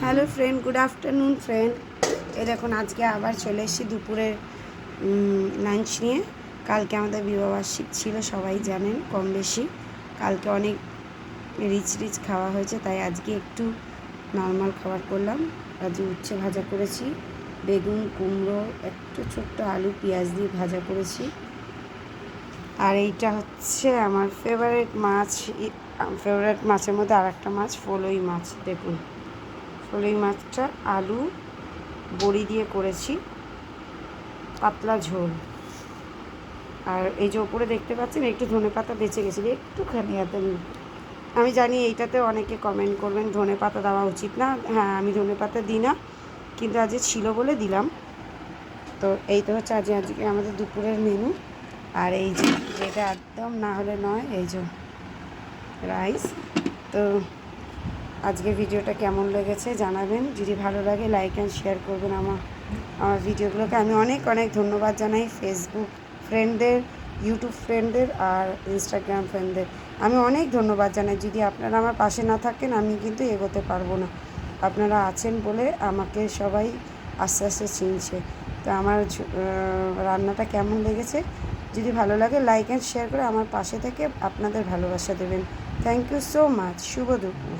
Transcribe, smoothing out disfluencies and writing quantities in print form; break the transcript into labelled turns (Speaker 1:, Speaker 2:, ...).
Speaker 1: Hello friend, good afternoon friend. দেখুন আজকে আবার চলে এসেছি দুপুরের লাঞ্চ নিয়ে। কালকে আমাদের বিবাহবার্ষিক ছিল, সবাই জানেন কম বেশি। কালকে অনেক রিচ খাওয়া হয়েছে, তাই আজকে একটু নর্মাল খাবার করলাম। আজকে উচ্ছে ভাজা করেছি, বেগুন, কুমড়ো, একটু ছোট্ট আলু পেঁয়াজ দিয়ে ভাজা করেছি। আর এইটা হচ্ছে আমার ফেভারিট মাছ। ফেভারিট মাছের মধ্যে আর একটা মাছ ফলই মাছ। দেখুন ফলই মাছটা আলু বড়ি দিয়ে করেছি, পাতলা ঝোল। আর এই যে ওপরে দেখতে পাচ্ছেন একটু ধনেপাতা বেঁচে গেছিলো, একটুখানি আমি জানি এইটাতে অনেকে কমেন্ট করবেন ধনেপাতা দেওয়া উচিত না। হ্যাঁ, আমি ধনেপাতা দিই না, কিন্তু আজকে ছিল বলে দিলাম। তো এই তো হচ্ছে আজকে আমাদের দুপুরের মেনু। আর এই যে যেটা একদম না হলে নয়, এই যে রাইস। তো আজকে ভিডিওটা কেমন লেগেছে জানাবেন, যদি ভালো লাগে লাইক অ্যান্ড শেয়ার করবেন আমার ভিডিওগুলোকে। আমি অনেক অনেক ধন্যবাদ জানাই ফেসবুক ফ্রেন্ডদের, ইউটিউব ফ্রেন্ডদের আর ইনস্টাগ্রাম ফ্রেন্ডদের। আমি অনেক ধন্যবাদ জানাই। যদি আপনারা আমার পাশে না থাকেন আমি কিন্তু এগোতে পারবো না। আপনারা আছেন বলে আমাকে সবাই আস্তে আস্তে চিনছে। তো আমার রান্নাটা কেমন লেগেছে, যদি ভালো লাগে লাইক অ্যান্ড শেয়ার করে আমার পাশে থেকে আপনাদের ভালোবাসা দেবেন। Thank you so much. শুভ দুপুর।